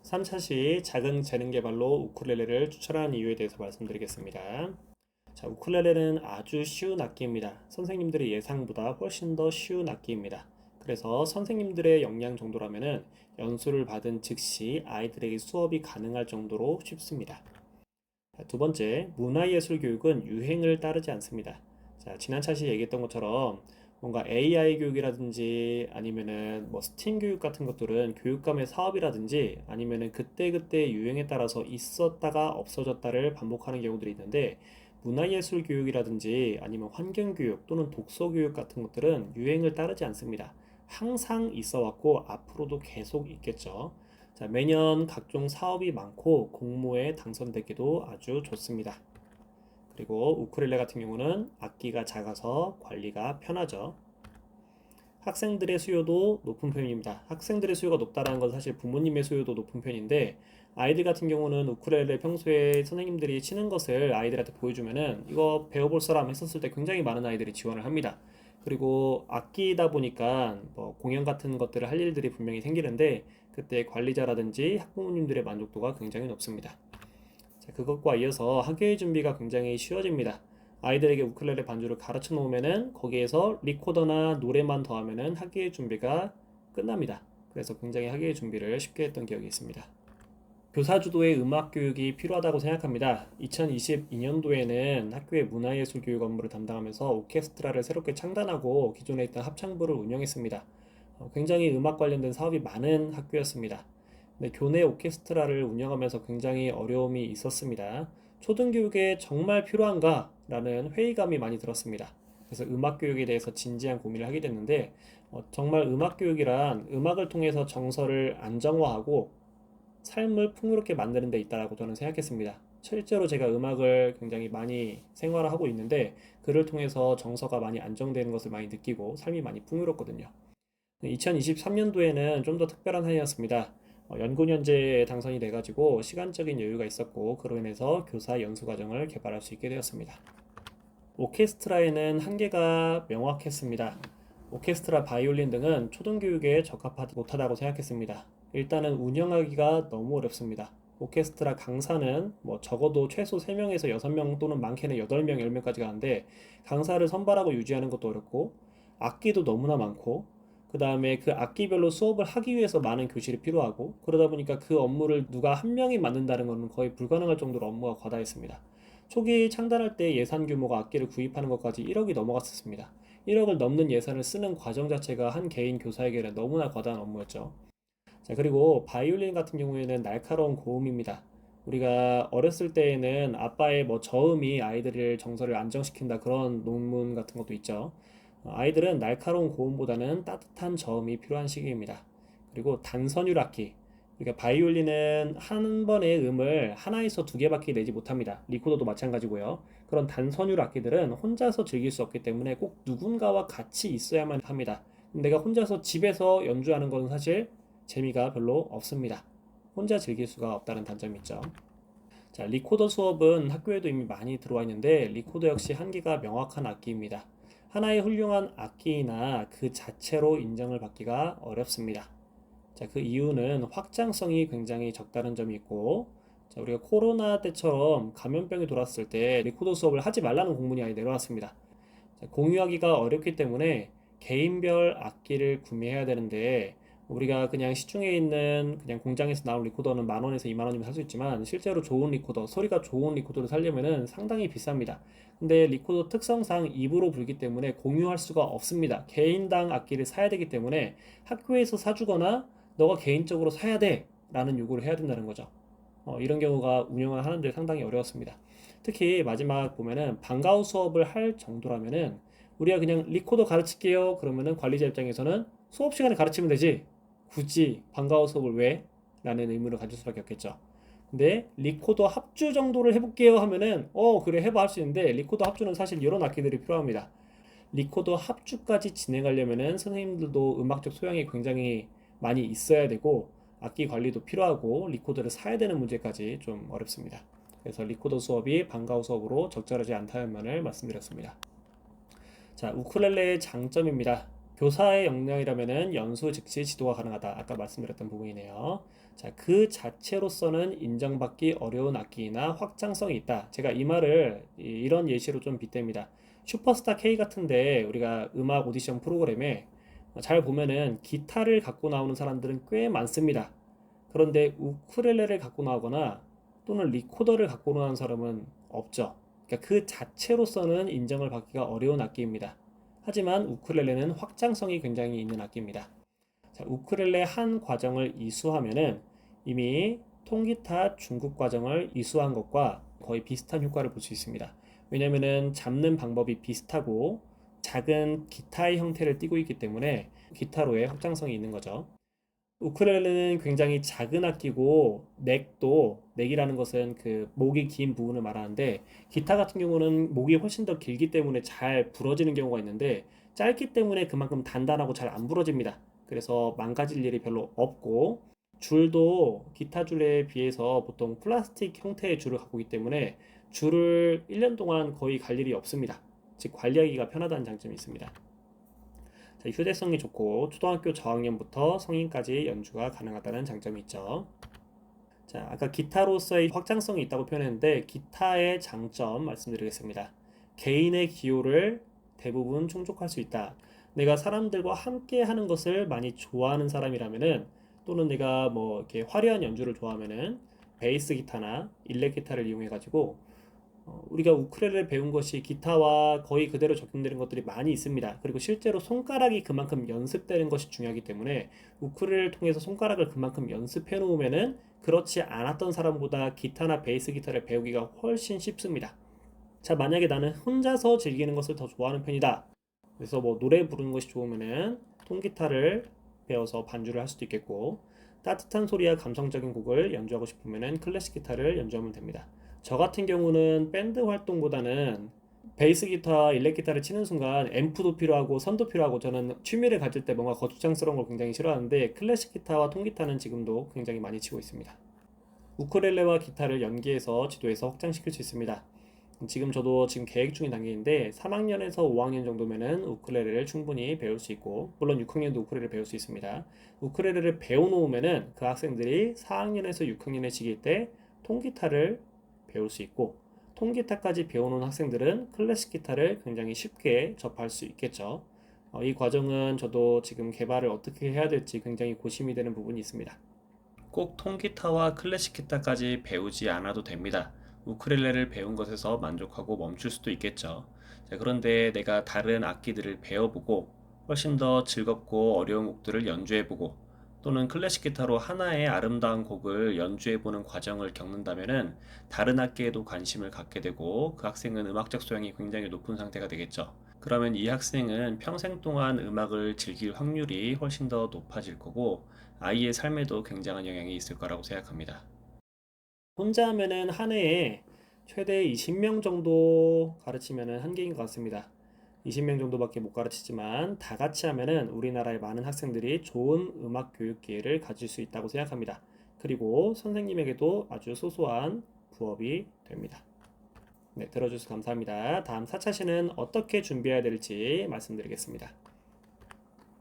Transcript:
3차시 작은 재능 개발로 우쿨렐레를 추천한 이유에 대해서 말씀드리겠습니다. 자, 우쿨렐레는 아주 쉬운 악기입니다. 선생님들의 예상보다 훨씬 더 쉬운 악기입니다. 그래서 선생님들의 역량 정도라면은 연수를 받은 즉시 아이들에게 수업이 가능할 정도로 쉽습니다. 자, 두 번째, 문화예술 교육은 유행을 따르지 않습니다. 자, 지난 차시 얘기했던 것처럼 뭔가 AI 교육이라든지 아니면은 뭐 스팀 교육 같은 것들은 교육감의 사업이라든지 아니면은 그때그때 유행에 따라서 있었다가 없어졌다를 반복하는 경우들이 있는데, 문화예술 교육이라든지 아니면 환경교육 또는 독서교육 같은 것들은 유행을 따르지 않습니다. 항상 있어 왔고 앞으로도 계속 있겠죠. 자, 매년 각종 사업이 많고 공모에 당선되기도 아주 좋습니다. 그리고 우쿨렐레 같은 경우는 악기가 작아서 관리가 편하죠. 학생들의 수요도 높은 편입니다. 학생들의 수요가 높다는 건 사실 부모님의 수요도 높은 편인데, 아이들 같은 경우는 우쿨렐레 평소에 선생님들이 치는 것을 아이들한테 보여주면은 이거 배워볼 사람 했었을 때 굉장히 많은 아이들이 지원을 합니다. 그리고 악기다 보니까 뭐 공연 같은 것들을 할 일들이 분명히 생기는데, 그때 관리자라든지 학부모님들의 만족도가 굉장히 높습니다. 자, 그것과 이어서 학예의 준비가 굉장히 쉬워집니다. 아이들에게 우쿨렐레 반주를 가르쳐 놓으면은 거기에서 리코더나 노래만 더하면은 학예의 준비가 끝납니다. 그래서 굉장히 학예의 준비를 쉽게 했던 기억이 있습니다. 교사 주도의 음악 교육이 필요하다고 생각합니다. 2022년도에는 학교의 문화예술 교육 업무를 담당하면서 오케스트라를 새롭게 창단하고 기존에 있던 합창부를 운영했습니다. 굉장히 음악 관련된 사업이 많은 학교였습니다. 네, 교내 오케스트라를 운영하면서 굉장히 어려움이 있었습니다. 초등교육에 정말 필요한가? 라는 회의감이 많이 들었습니다. 그래서 음악 교육에 대해서 진지한 고민을 하게 됐는데, 정말 음악 교육이란 음악을 통해서 정서를 안정화하고 삶을 풍요롭게 만드는 데 있다고 저는 생각했습니다. 실제로 제가 음악을 굉장히 많이 생활하고 있는데, 그를 통해서 정서가 많이 안정되는 것을 많이 느끼고 삶이 많이 풍요롭거든요. 2023년도에는 좀 더 특별한 한 해였습니다. 연구년제에 당선이 돼가지고 시간적인 여유가 있었고, 그로 인해서 교사 연수 과정을 개발할 수 있게 되었습니다. 오케스트라에는 한계가 명확했습니다. 오케스트라, 바이올린 등은 초등교육에 적합하지 못하다고 생각했습니다. 일단은 운영하기가 너무 어렵습니다. 오케스트라 강사는 뭐 적어도 최소 3명에서 6명 또는 많게는 8명, 10명까지 가는데, 강사를 선발하고 유지하는 것도 어렵고, 악기도 너무나 많고, 그 다음에 그 악기별로 수업을 하기 위해서 많은 교실이 필요하고, 그러다 보니까 그 업무를 누가 한 명이 맡는다는 것은 거의 불가능할 정도로 업무가 과다했습니다. 초기 창단할 때 예산 규모가 악기를 구입하는 것까지 1억이 넘어갔었습니다. 1억을 넘는 예산을 쓰는 과정 자체가 한 개인 교사에게는 너무나 과다한 업무였죠. 자, 그리고 바이올린 같은 경우에는 날카로운 고음입니다. 우리가 어렸을 때에는 아빠의 뭐 저음이 아이들을 정서를 안정시킨다, 그런 논문 같은 것도 있죠. 아이들은 날카로운 고음보다는 따뜻한 저음이 필요한 시기입니다. 그리고 단선율 악기. 그러니까 바이올린은 한 번의 음을 하나에서 두 개밖에 내지 못합니다. 리코더도 마찬가지고요. 그런 단선율 악기들은 혼자서 즐길 수 없기 때문에 꼭 누군가와 같이 있어야만 합니다. 내가 혼자서 집에서 연주하는 건 사실 재미가 별로 없습니다. 혼자 즐길 수가 없다는 단점이 있죠. 자, 리코더 수업은 학교에도 이미 많이 들어와 있는데, 리코더 역시 한계가 명확한 악기입니다. 하나의 훌륭한 악기나 그 자체로 인정을 받기가 어렵습니다. 자, 그 이유는 확장성이 굉장히 적다는 점이 있고, 자, 우리가 코로나 때처럼 감염병이 돌았을 때 리코더 수업을 하지 말라는 공문이 아예 내려왔습니다. 자, 공유하기가 어렵기 때문에 개인별 악기를 구매해야 되는데, 우리가 그냥 시중에 있는 그냥 공장에서 나온 리코더는 10,000원에서 20,000원이면 살 수 있지만, 실제로 좋은 리코더, 소리가 좋은 리코더를 사려면은 상당히 비쌉니다. 근데 리코더 특성상 입으로 불기 때문에 공유할 수가 없습니다. 개인당 악기를 사야 되기 때문에 학교에서 사주거나 너가 개인적으로 사야 돼 라는 요구를 해야 된다는 거죠. 이런 경우가 운영을 하는데 상당히 어려웠습니다. 특히 마지막 보면은 방과후 수업을 할 정도라면은, 우리가 그냥 리코더 가르칠게요 그러면은 관리자 입장에서는 수업 시간에 가르치면 되지 굳이 방과후 수업을 왜? 라는 의문을 가질 수밖에 없겠죠. 근데 리코더 합주 정도를 해볼게요 하면은 그래 해봐 할 수 있는데, 리코더 합주는 사실 이런 악기들이 필요합니다. 리코더 합주까지 진행하려면은 선생님들도 음악적 소양이 굉장히 많이 있어야 되고, 악기 관리도 필요하고 리코더를 사야 되는 문제까지 좀 어렵습니다. 그래서 리코더 수업이 방과후 수업으로 적절하지 않다는 면을 말씀드렸습니다. 자, 우쿨렐레의 장점입니다. 교사의 역량이라면은 연수 즉시 지도가 가능하다. 아까 말씀드렸던 부분이네요. 자, 그 자체로서는 인정받기 어려운 악기이나 확장성이 있다. 제가 이 말을 이런 예시로 좀 빗댑니다. 슈퍼스타 K 같은데 우리가 음악 오디션 프로그램에 잘 보면은 기타를 갖고 나오는 사람들은 꽤 많습니다. 그런데 우쿨렐레를 갖고 나오거나 또는 리코더를 갖고 나오는 사람은 없죠. 그러니까 그 자체로서는 인정을 받기가 어려운 악기입니다. 하지만 우쿨렐레는 확장성이 굉장히 있는 악기입니다. 자, 우쿨렐레 한 과정을 이수하면은 이미 통기타 중급 과정을 이수한 것과 거의 비슷한 효과를 볼 수 있습니다. 왜냐면은 잡는 방법이 비슷하고 작은 기타의 형태를 띠고 있기 때문에 기타로의 확장성이 있는 거죠. 우쿨렐레는 굉장히 작은 악기고 넥이라는 것은 그 목이 긴 부분을 말하는데 기타 같은 경우는 목이 훨씬 더 길기 때문에 잘 부러지는 경우가 있는데 짧기 때문에 그만큼 단단하고 잘 안 부러집니다. 그래서 망가질 일이 별로 없고 줄도 기타 줄에 비해서 보통 플라스틱 형태의 줄을 갖고 있기 때문에 줄을 1년 동안 거의 갈 일이 없습니다. 즉 관리하기가 편하다는 장점이 있습니다. 자, 휴대성이 좋고 초등학교 저학년부터 성인까지 연주가 가능하다는 장점이 있죠. 자, 아까 기타로서의 확장성이 있다고 표현했는데 기타의 장점 말씀드리겠습니다. 개인의 기호를 대부분 충족할 수 있다. 내가 사람들과 함께 하는 것을 많이 좋아하는 사람이라면은 또는 내가 뭐 이렇게 화려한 연주를 좋아하면은 베이스 기타나 일렉 기타를 이용해 가지고 우리가 우쿨렐레를 배운 것이 기타와 거의 그대로 적용되는 것들이 많이 있습니다. 그리고 실제로 손가락이 그만큼 연습되는 것이 중요하기 때문에 우쿨렐레를 통해서 손가락을 그만큼 연습해 놓으면은 그렇지 않았던 사람보다 기타나 베이스 기타를 배우기가 훨씬 쉽습니다. 자, 만약에 나는 혼자서 즐기는 것을 더 좋아하는 편이다. 그래서 뭐 노래 부르는 것이 좋으면은 통기타를 배워서 반주를 할 수도 있겠고 따뜻한 소리와 감성적인 곡을 연주하고 싶으면은 클래식 기타를 연주하면 됩니다. 저 같은 경우는 밴드 활동보다는 베이스 기타, 일렉 기타를 치는 순간 앰프도 필요하고 선도 필요하고 저는 취미를 가질 때 뭔가 거추장스러운 걸 굉장히 싫어하는데 클래식 기타와 통기타는 지금도 굉장히 많이 치고 있습니다. 우쿨렐레와 기타를 연계해서 지도해서 확장시킬 수 있습니다. 저도 지금 계획 중인 단계인데 3학년에서 5학년 정도면은 우쿨렐레를 충분히 배울 수 있고 물론 6학년도 우쿨렐레를 배울 수 있습니다. 우쿨렐레를 배워놓으면은 그 학생들이 4학년에서 6학년에 시길 때 통기타를 배울 수 있고 통기타까지 배워놓은 학생들은 클래식 기타를 굉장히 쉽게 접할 수 있겠죠. 이 과정은 저도 지금 개발을 어떻게 해야 될지 굉장히 고심이 되는 부분이 있습니다. 꼭 통기타와 클래식 기타까지 배우지 않아도 됩니다. 우쿨렐레를 배운 것에서 만족하고 멈출 수도 있겠죠. 자, 그런데 내가 다른 악기들을 배워보고 훨씬 더 즐겁고 어려운 곡들을 연주해보고 또는 클래식 기타로 하나의 아름다운 곡을 연주해보는 과정을 겪는다면은 다른 악기에도 관심을 갖게 되고 그 학생은 음악적 소양이 굉장히 높은 상태가 되겠죠. 그러면 이 학생은 평생 동안 음악을 즐길 확률이 훨씬 더 높아질 거고 아이의 삶에도 굉장한 영향이 있을 거라고 생각합니다. 혼자 하면은 한 해에 최대 20명 정도 가르치면은 한계인 것 같습니다. 20명 정도밖에 못 가르치지만 다 같이 하면은 우리나라의 많은 학생들이 좋은 음악 교육 기회를 가질 수 있다고 생각합니다. 그리고 선생님에게도 아주 소소한 부업이 됩니다. 네, 들어주셔서 감사합니다. 다음 4차 시는 어떻게 준비해야 될지 말씀드리겠습니다.